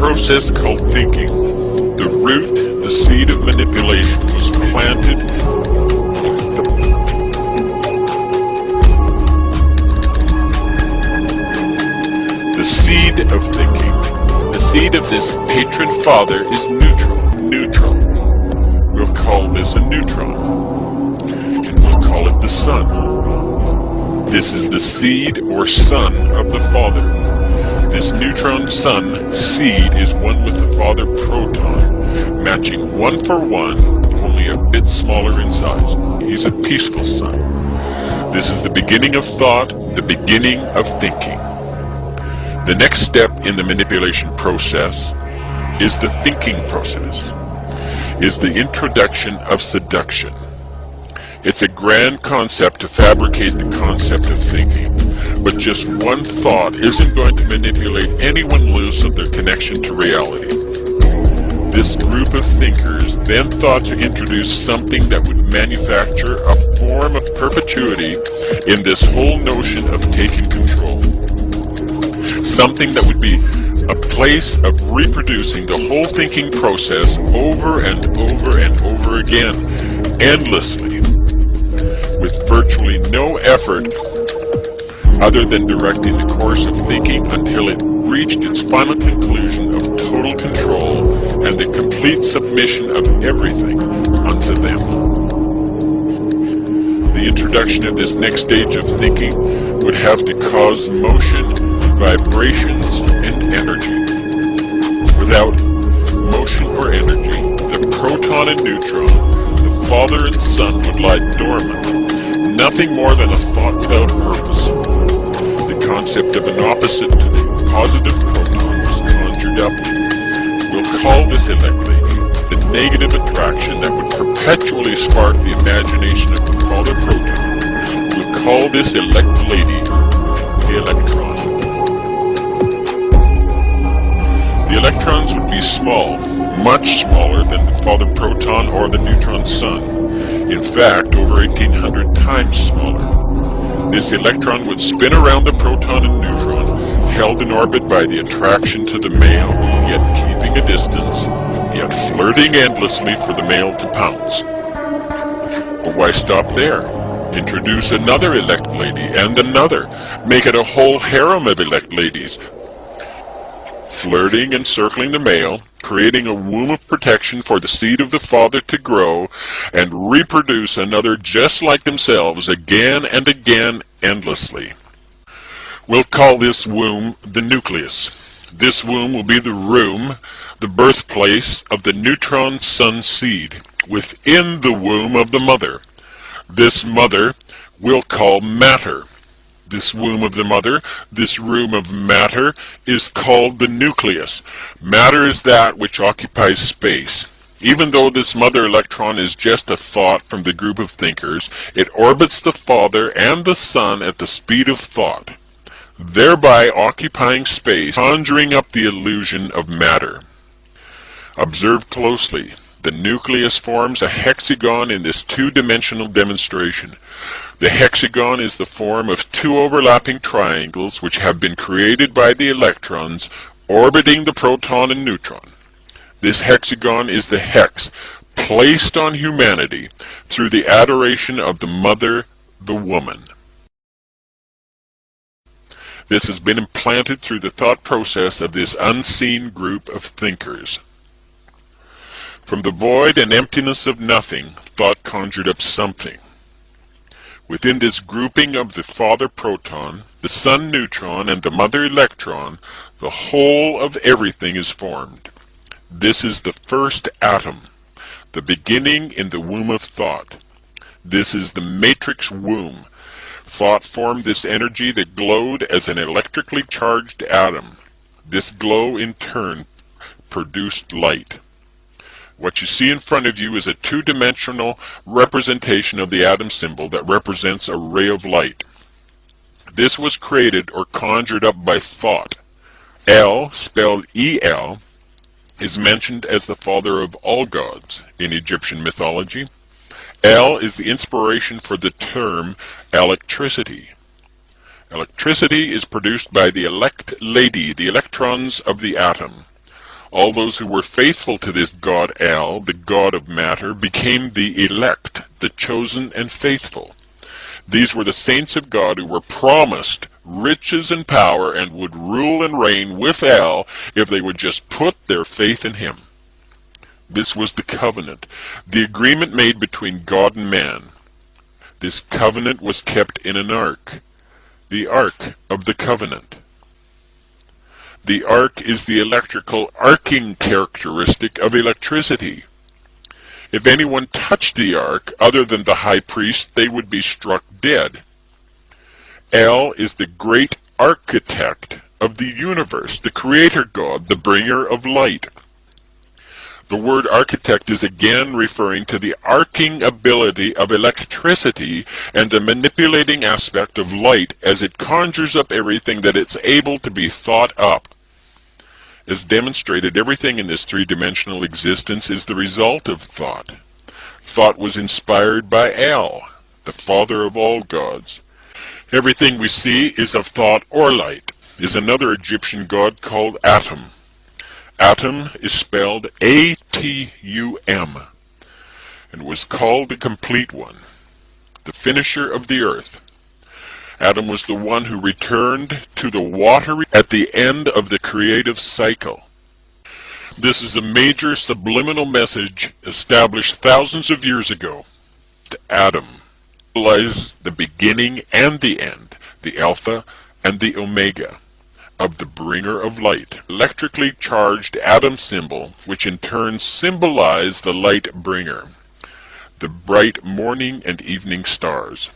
process called thinking. The root, the seed of manipulation, was planted. The seed of thinking. The seed of this patron father is neutral. Neutral. We'll call this a neutron. And we'll call it the sun. This is the seed or son of the father. This neutron sun seed is one with the father proton, matching 1 for 1, only a bit smaller in size. He's a peaceful sun. This is the beginning of thought, the beginning of thinking. The next step in the manipulation process is the thinking process, is the introduction of seduction. It's a grand concept to fabricate the concept of thinking, but just one thought isn't going to manipulate anyone loose of their connection to reality. This group of thinkers then thought to introduce something that would manufacture a form of perpetuity in this whole notion of taking control. Something that would be a place of reproducing the whole thinking process over and over and over again, endlessly, with virtually no effort other than directing the course of thinking until it reached its final conclusion of total control and the complete submission of everything unto them. The introduction of this next stage of thinking would have to cause motion, vibrations, and energy. Without motion or energy, the proton and neutron, the father and son, would lie dormant, nothing more than a thought without purpose. The concept of an opposite to the positive proton was conjured up. We'll call this elect lady the negative attraction that would perpetually spark the imagination of the father proton. We'll call this elect lady the electron. The electrons would be small, much smaller than the father proton or the neutron sun. In fact, over 1,800 times smaller. This electron would spin around the proton and neutron, held in orbit by the attraction to the male, yet keeping a distance, yet flirting endlessly for the male to pounce. But why stop there? Introduce another elect lady and another. Make it a whole harem of elect ladies, flirting and circling the male, creating a womb of protection for the seed of the father to grow and reproduce another just like themselves again and again endlessly. We'll call this womb the nucleus. This womb will be the room, the birthplace of the neutron sun seed within the womb of the mother. This mother we'll call matter. This womb of the mother, this room of matter, is called the nucleus. Matter is that which occupies space. Even though this mother electron is just a thought from the group of thinkers, it orbits the father and the son at the speed of thought, thereby occupying space, conjuring up the illusion of matter. Observe closely. The nucleus forms a hexagon in this two-dimensional demonstration. The hexagon is the form of two overlapping triangles which have been created by the electrons orbiting the proton and neutron. This hexagon is the hex placed on humanity through the adoration of the mother, the woman. This has been implanted through the thought process of this unseen group of thinkers. From the void and emptiness of nothing, thought conjured up something. Within this grouping of the father proton, the son neutron, and the mother electron, the whole of everything is formed. This is the first atom, the beginning in the womb of thought. This is the matrix womb. Thought formed this energy that glowed as an electrically charged atom. This glow, in turn, produced light. What you see in front of you is a two-dimensional representation of the atom symbol that represents a ray of light. This was created or conjured up by thought. El, spelled E-L, is mentioned as the father of all gods in Egyptian mythology. El is the inspiration for the term electricity. Electricity is produced by the elect lady, the electrons of the atom. All those who were faithful to this god Al, the god of matter, became the elect, the chosen and faithful. These were the saints of God who were promised riches and power and would rule and reign with Al if they would just put their faith in him. This was the covenant, the agreement made between God and man. This covenant was kept in an ark, the Ark of the Covenant. The ark is the electrical arcing characteristic of electricity. If anyone touched the ark other than the high priest, they would be struck dead. El is the great architect of the universe, the creator God, the bringer of light. The word architect is again referring to the arcing ability of electricity and the manipulating aspect of light as it conjures up everything that it's able to be thought up. As demonstrated, everything in this three-dimensional existence is the result of thought. Thought was inspired by El, the father of all gods. Everything we see is of thought or light, is another Egyptian god called Atom. Atom is spelled A-T-U-M, and was called the complete one, the finisher of the earth. Adam was the one who returned to the water at the end of the creative cycle. This is a major subliminal message established thousands of years ago. Adam lies the beginning and the end, the Alpha and the Omega, of the bringer of light. Electrically charged atom symbol, which in turn symbolize the light bringer, the bright morning and evening stars.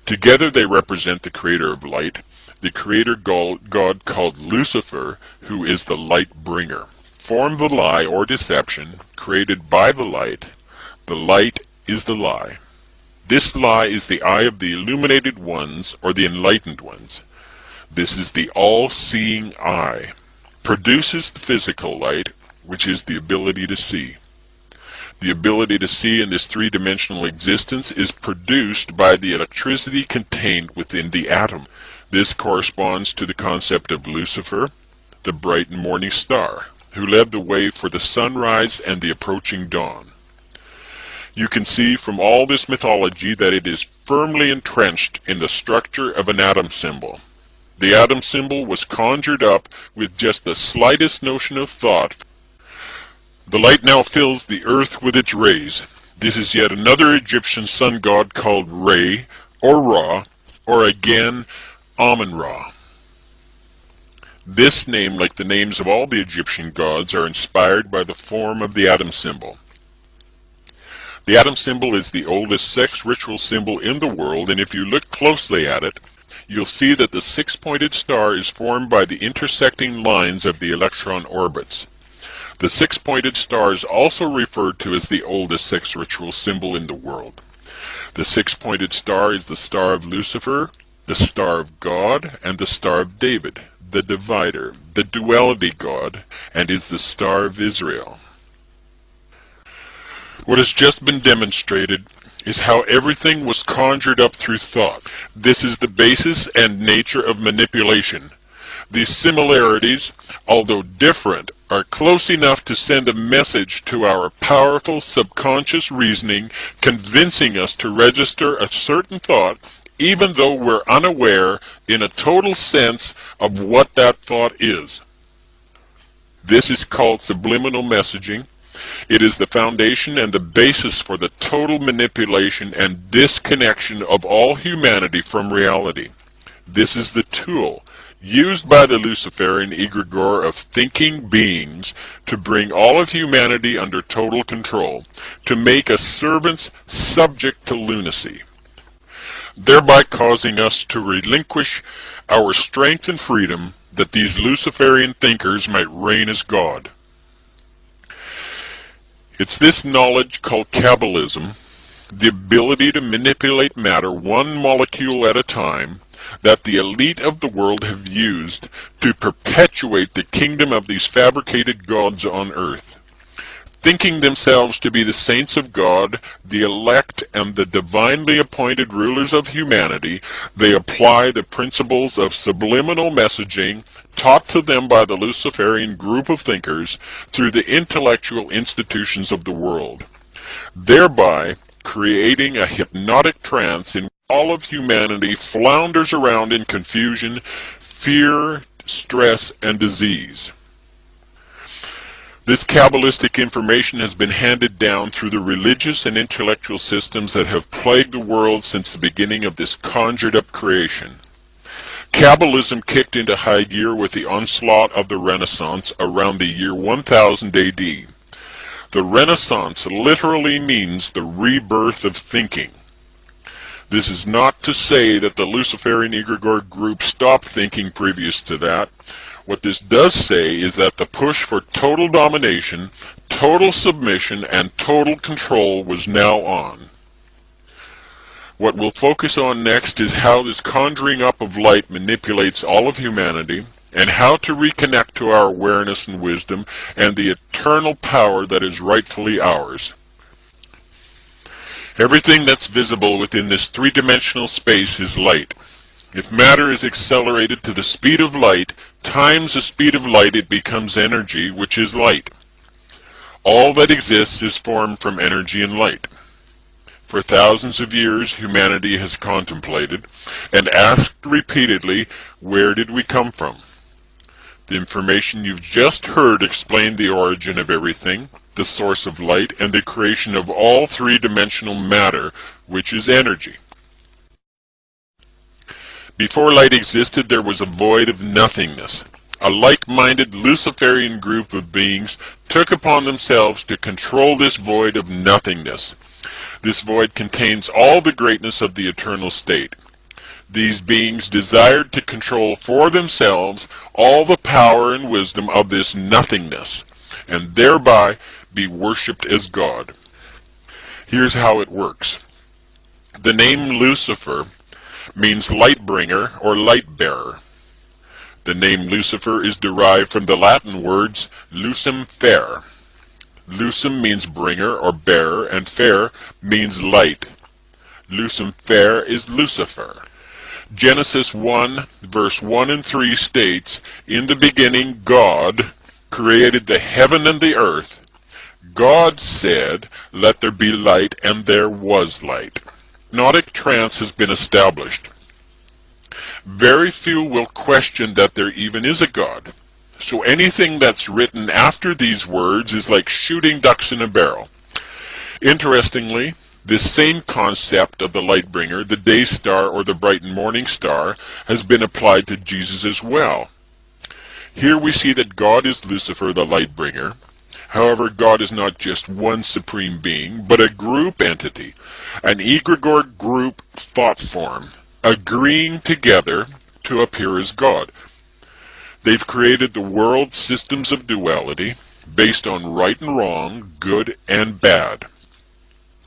Together they represent the creator of light, the creator god called Lucifer, who is the light bringer. Form the lie or deception created by the light. The light is the lie. This lie is the eye of the illuminated ones or the enlightened ones. This is the all-seeing eye. Produces the physical light, which is the ability to see. The ability to see in this three-dimensional existence is produced by the electricity contained within the atom. This corresponds to the concept of Lucifer, the bright morning star, who led the way for the sunrise and the approaching dawn. You can see from all this mythology that it is firmly entrenched in the structure of an atom symbol. The atom symbol was conjured up with just the slightest notion of thought. The light now fills the earth with its rays. This is yet another Egyptian sun god called Re, or Ra, or again Amun-Ra. This name, like the names of all the Egyptian gods, are inspired by the form of the atom symbol. The atom symbol is the oldest sex ritual symbol in the world, and if you look closely at it, you'll see that the six-pointed star is formed by the intersecting lines of the electron orbits. The six-pointed star is also referred to as the oldest sex ritual symbol in the world. The six-pointed star is the star of Lucifer, the star of God, and the star of David, the divider, the duality god, and is the star of Israel. What has just been demonstrated is how everything was conjured up through thought. This is the basis and nature of manipulation. These similarities, although different, are close enough to send a message to our powerful subconscious reasoning, convincing us to register a certain thought, even though we're unaware in a total sense of what that thought is. This is called subliminal messaging. It is the foundation and the basis for the total manipulation and disconnection of all humanity from reality. This is the tool used by the Luciferian egregore of thinking beings to bring all of humanity under total control, to make us servants subject to lunacy, thereby causing us to relinquish our strength and freedom that these Luciferian thinkers might reign as God. It's this knowledge called Kabbalism, the ability to manipulate matter one molecule at a time, that the elite of the world have used to perpetuate the kingdom of these fabricated gods on earth. Thinking themselves to be the saints of God, the elect, and the divinely appointed rulers of humanity, they apply the principles of subliminal messaging taught to them by the Luciferian group of thinkers through the intellectual institutions of the world, thereby creating a hypnotic trance in which all of humanity flounders around in confusion, fear, stress, and disease. This Kabbalistic information has been handed down through the religious and intellectual systems that have plagued the world since the beginning of this conjured-up creation. Kabbalism kicked into high gear with the onslaught of the Renaissance around the year 1000 AD. The Renaissance literally means the rebirth of thinking. This is not to say that the Luciferian egregore group stopped thinking previous to that. What this does say is that the push for total domination, total submission, and total control was now on. What we'll focus on next is how this conjuring up of light manipulates all of humanity, and how to reconnect to our awareness and wisdom and the eternal power that is rightfully ours. Everything that's visible within this three-dimensional space is light. If matter is accelerated to the speed of light, times the speed of light, it becomes energy, which is light. All that exists is formed from energy and light. For thousands of years, humanity has contemplated and asked repeatedly, where did we come from? The information you've just heard explained the origin of everything, the source of light, and the creation of all three-dimensional matter, which is energy. Before light existed, there was a void of nothingness. A like-minded Luciferian group of beings took upon themselves to control this void of nothingness. This void contains all the greatness of the eternal state. These beings desired to control for themselves all the power and wisdom of this nothingness, and thereby be worshipped as God. Here's how it works. The name Lucifer means light bringer or light bearer. The name Lucifer is derived from the Latin words lucem fere. Lucem means bringer or bearer, and fere means light. Lucem fere is Lucifer. Genesis 1 verse 1 and 3 states, "In the beginning God created the heaven and the earth. God said, let there be light, and there was light." Hypnotic trance has been established. Very few will question that there even is a God. So anything that's written after these words is like shooting ducks in a barrel. Interestingly, this same concept of the light bringer, the day star or the bright morning star, has been applied to Jesus as well. Here we see that God is Lucifer, the light bringer. However, God is not just one supreme being, but a group entity, an egregore group thought form, agreeing together to appear as God. They've created the world's systems of duality based on right and wrong, good and bad.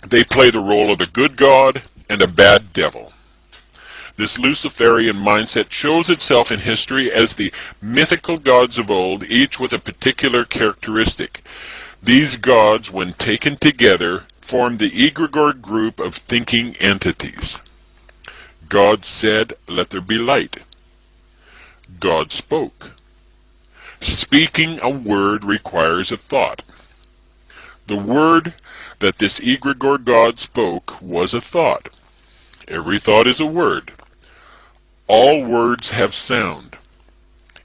They play the role of a good God and a bad devil. This Luciferian mindset shows itself in history as the mythical gods of old, each with a particular characteristic. These gods, when taken together, form the egregore group of thinking entities. God said, let there be light. God spoke. Speaking a word requires a thought. The word that this egregore God spoke was a thought. Every thought is a word. All words have sound.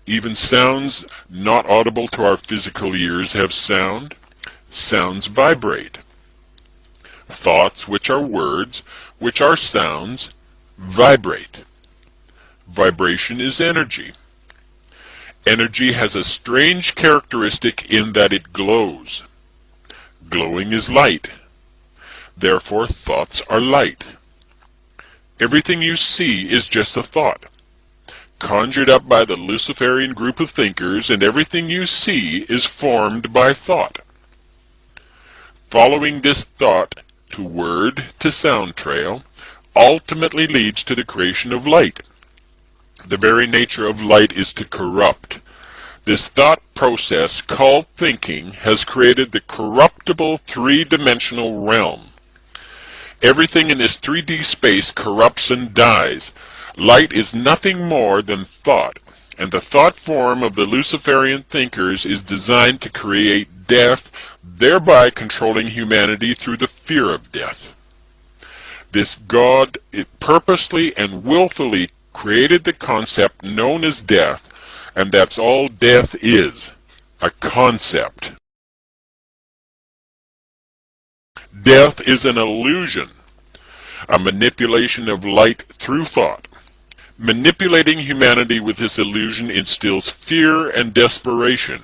Even sounds not audible to our physical ears have sound. Sounds vibrate. Thoughts, which are words, which are sounds, vibrate. Vibration is energy. Energy has a strange characteristic in that it glows. Glowing is light. Therefore, thoughts are light. Everything you see is just a thought, conjured up by the Luciferian group of thinkers, and everything you see is formed by thought. Following this thought to word to sound trail ultimately leads to the creation of light. The very nature of light is to corrupt. This thought process called thinking has created the corruptible three-dimensional realm. Everything in this 3D space corrupts and dies. Light is nothing more than thought. and the thought form of the Luciferian thinkers is designed to create death, thereby controlling humanity through the fear of death. This God purposely and willfully created the concept known as death, and that's all death is, a concept. Death is an illusion, a manipulation of light through thought. Manipulating humanity with this illusion instills fear and desperation.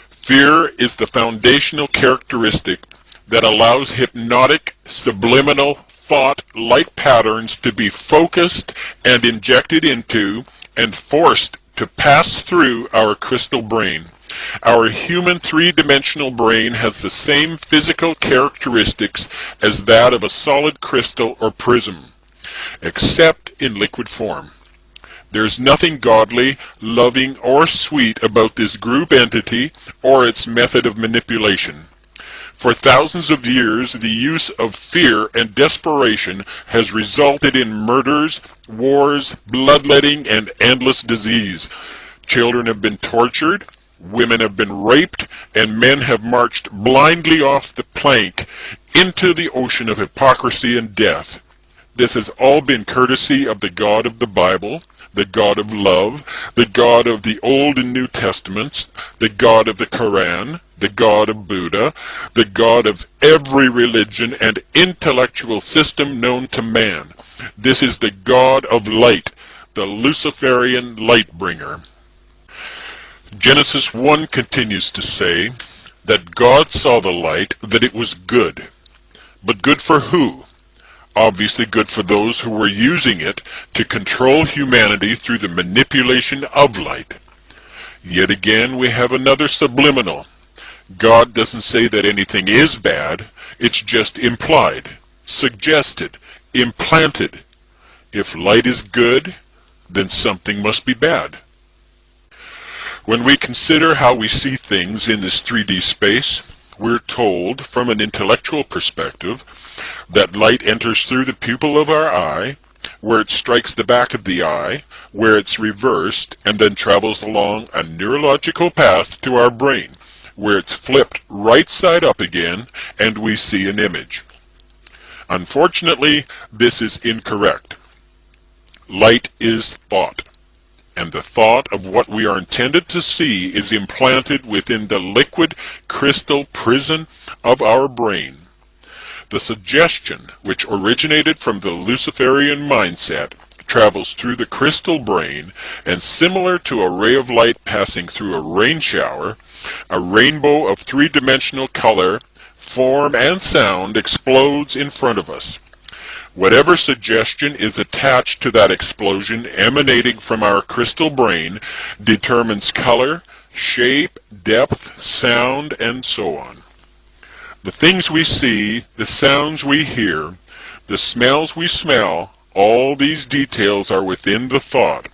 Fear is the foundational characteristic that allows hypnotic, subliminal thought light patterns to be focused and injected into and forced to pass through our crystal brain. Our human three-dimensional brain has the same physical characteristics as that of a solid crystal or prism, except in liquid form. There's nothing godly, loving, or sweet about this group entity or its method of manipulation. For thousands of years, the use of fear and desperation has resulted in murders, wars, bloodletting, and endless disease. Children have been tortured, women have been raped, and men have marched blindly off the plank into the ocean of hypocrisy and death. This has all been courtesy of the God of the Bible, the God of love, the God of the Old and New Testaments, the God of the Quran, the God of Buddha, the God of every religion and intellectual system known to man. This is the God of light, the Luciferian light bringer. Genesis 1 continues to say that God saw the light, that it was good. But good for who? Obviously good for those who were using it to control humanity through the manipulation of light. Yet again we have another subliminal. God doesn't say that anything is bad, it's just implied, suggested, implanted. If light is good, then something must be bad. When we consider how we see things in this 3D space, we're told, from an intellectual perspective, that light enters through the pupil of our eye, where it strikes the back of the eye, where it's reversed, and then travels along a neurological path to our brain, where it's flipped right side up again, and we see an image. Unfortunately, this is incorrect. Light is thought, and the thought of what we are intended to see is implanted within the liquid crystal prison of our brain. The suggestion, which originated from the Luciferian mindset, travels through the crystal brain, and similar to a ray of light passing through a rain shower, a rainbow of three-dimensional color, form, and sound explodes in front of us. Whatever suggestion is attached to that explosion emanating from our crystal brain determines color, shape, depth, sound, and so on. The things we see, the sounds we hear, the smells we smell, all these details are within the thought,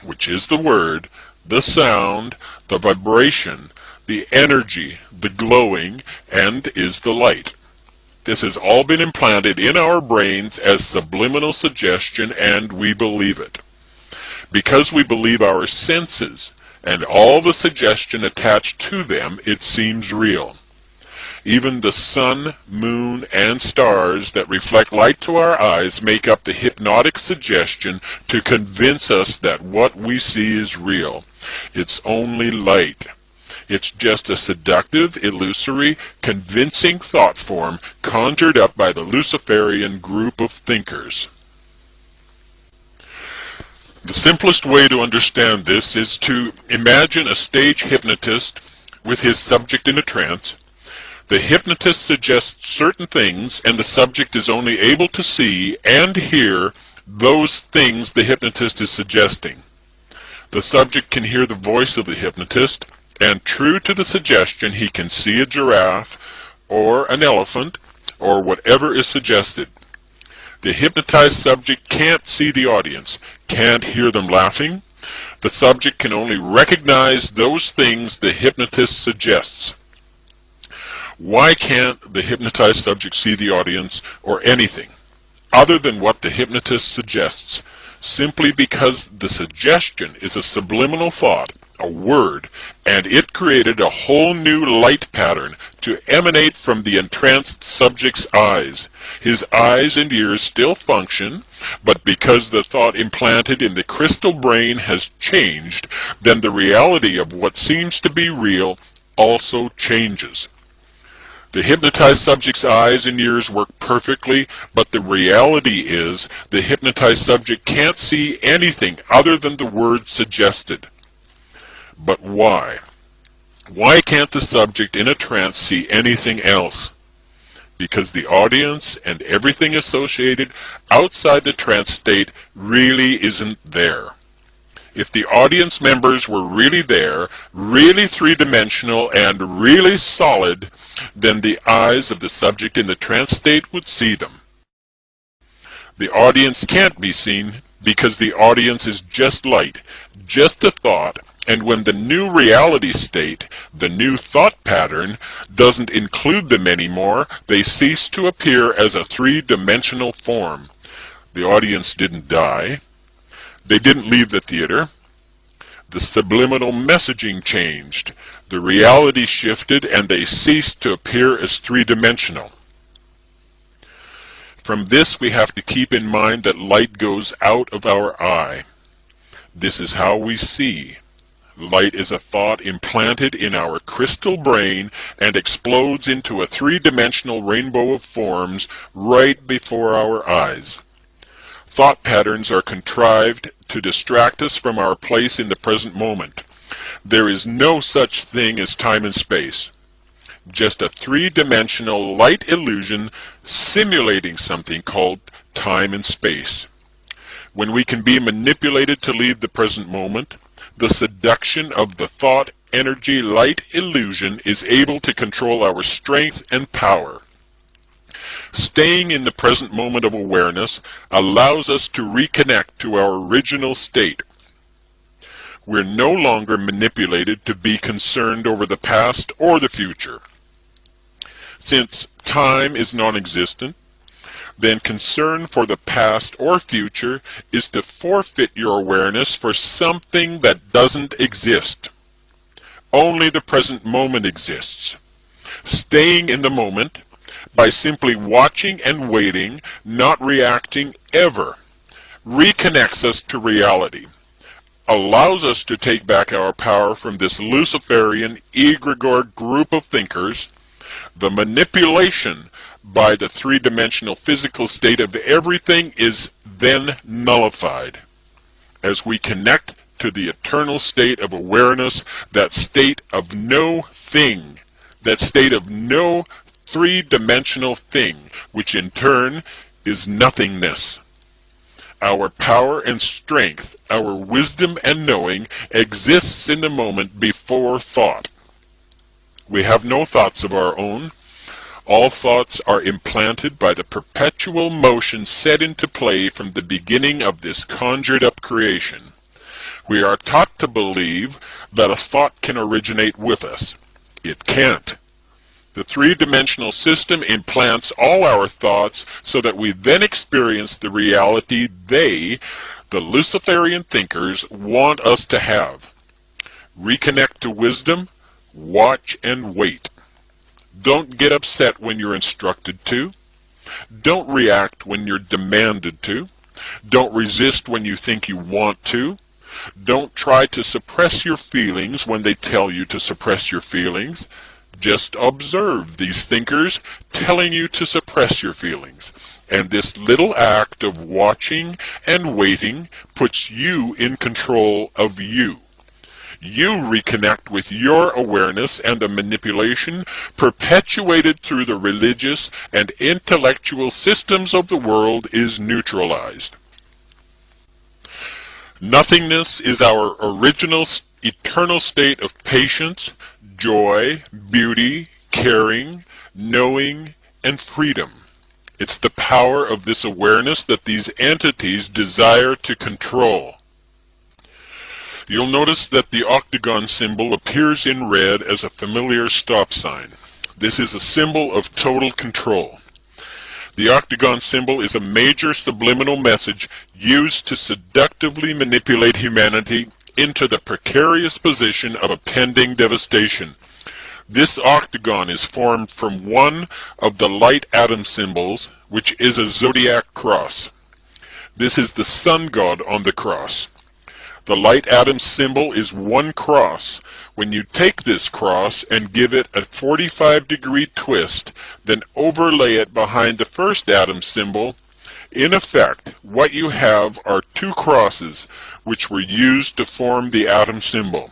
which is the word, the sound, the vibration, the energy, the glowing, and is the light. This has all been implanted in our brains as subliminal suggestion, and we believe it. Because we believe our senses and all the suggestion attached to them, it seems real. Even the sun, moon, and stars that reflect light to our eyes make up the hypnotic suggestion to convince us that what we see is real. It's only light. It's just a seductive, illusory, convincing thought form conjured up by the Luciferian group of thinkers. The simplest way to understand this is to imagine a stage hypnotist with his subject in a trance. The hypnotist suggests certain things, and the subject is only able to see and hear those things the hypnotist is suggesting. The subject can hear the voice of the hypnotist, and true to the suggestion, he can see a giraffe, or an elephant, or whatever is suggested. The hypnotized subject can't see the audience, can't hear them laughing. The subject can only recognize those things the hypnotist suggests. Why can't the hypnotized subject see the audience or anything other than what the hypnotist suggests? simply because the suggestion is a subliminal thought, a word, and it created a whole new light pattern to emanate from the entranced subject's eyes. His eyes and ears still function, but because the thought implanted in the crystal brain has changed, then the reality of what seems to be real also changes. The hypnotized subject's eyes and ears work perfectly, but the reality is the hypnotized subject can't see anything other than the word suggested. But why? Why can't the subject in a trance see anything else? Because the audience and everything associated outside the trance state really isn't there. If the audience members were really there, really three-dimensional and really solid, then the eyes of the subject in the trance state would see them. The audience can't be seen because the audience is just light, just a thought, and when the new reality state, the new thought pattern, doesn't include them anymore, they cease to appear as a three-dimensional form. The audience didn't die. They didn't leave the theater. The subliminal messaging changed. The reality shifted and they ceased to appear as three-dimensional. From this we have to keep in mind that light goes out of our eye. This is how we see. Light is a thought implanted in our crystal brain and explodes into a three-dimensional rainbow of forms right before our eyes. Thought patterns are contrived to distract us from our place in the present moment. There is no such thing as time and space. Just a three-dimensional light illusion simulating something called time and space. When we can be manipulated to leave the present moment, the seduction of the thought energy light illusion is able to control our strength and power. Staying in the present moment of awareness allows us to reconnect to our original state. We're no longer manipulated to be concerned over the past or the future. Since time is non-existent, then concern for the past or future is to forfeit your awareness for something that doesn't exist. Only the present moment exists. Staying in the moment, by simply watching and waiting, not reacting ever, reconnects us to reality, allows us to take back our power from this Luciferian egregore group of thinkers. The manipulation by the three-dimensional physical state of everything is then nullified. As we connect to the eternal state of awareness, that state of no thing, that state of no three-dimensional thing, which in turn is nothingness. Our power and strength, our wisdom and knowing exists in the moment before thought. We have no thoughts of our own. All thoughts are implanted by the perpetual motion set into play from the beginning of this conjured-up creation. We are taught to believe that a thought can originate with us. It can't. The three-dimensional system implants all our thoughts so that we then experience the reality they, the Luciferian thinkers, want us to have. Reconnect to wisdom, watch and wait. Don't get upset when you're instructed to. Don't react when you're demanded to. Don't resist when you think you want to. Don't try to suppress your feelings when they tell you to suppress your feelings. Just observe these thinkers telling you to suppress your feelings. And this little act of watching and waiting puts you in control of you. You reconnect with your awareness, and the manipulation perpetuated through the religious and intellectual systems of the world is neutralized. Nothingness is our original eternal state of patience, joy, beauty, caring, knowing, and freedom. It's the power of this awareness that these entities desire to control. You'll notice that the octagon symbol appears in red as a familiar stop sign. This is a symbol of total control. The octagon symbol is a major subliminal message used to seductively manipulate humanity into the precarious position of a pending devastation. This octagon is formed from one of the light atom symbols, which is a zodiac cross. This is the sun god on the cross. The light atom symbol is one cross. When you take this cross and give it a 45-degree twist, then overlay it behind the first atom symbol, in effect, what you have are two crosses which were used to form the atom symbol.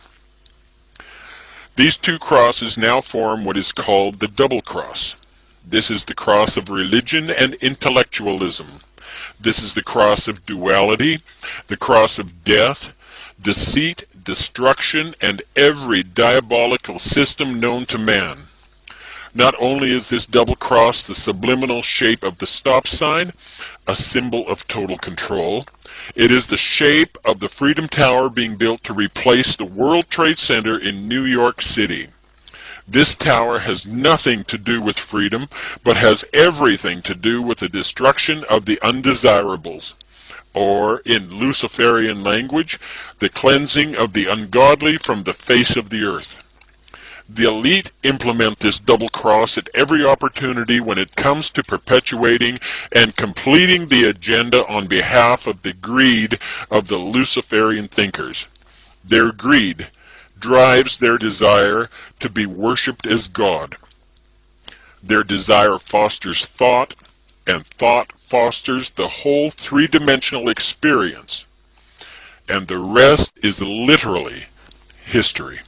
These two crosses now form what is called the double cross. This is the cross of religion and intellectualism. This is the cross of duality, the cross of death, deceit, destruction, and every diabolical system known to man. Not only is this double cross the subliminal shape of the stop sign, a symbol of total control, it is the shape of the Freedom Tower being built to replace the World Trade Center in New York City. This tower has nothing to do with freedom, but has everything to do with the destruction of the undesirables, or, in Luciferian language, the cleansing of the ungodly from the face of the earth. The elite implement this double cross at every opportunity when it comes to perpetuating and completing the agenda on behalf of the greed of the Luciferian thinkers. Their greed drives their desire to be worshipped as God. Their desire fosters thought, and thought fosters the whole three-dimensional experience. And the rest is literally history.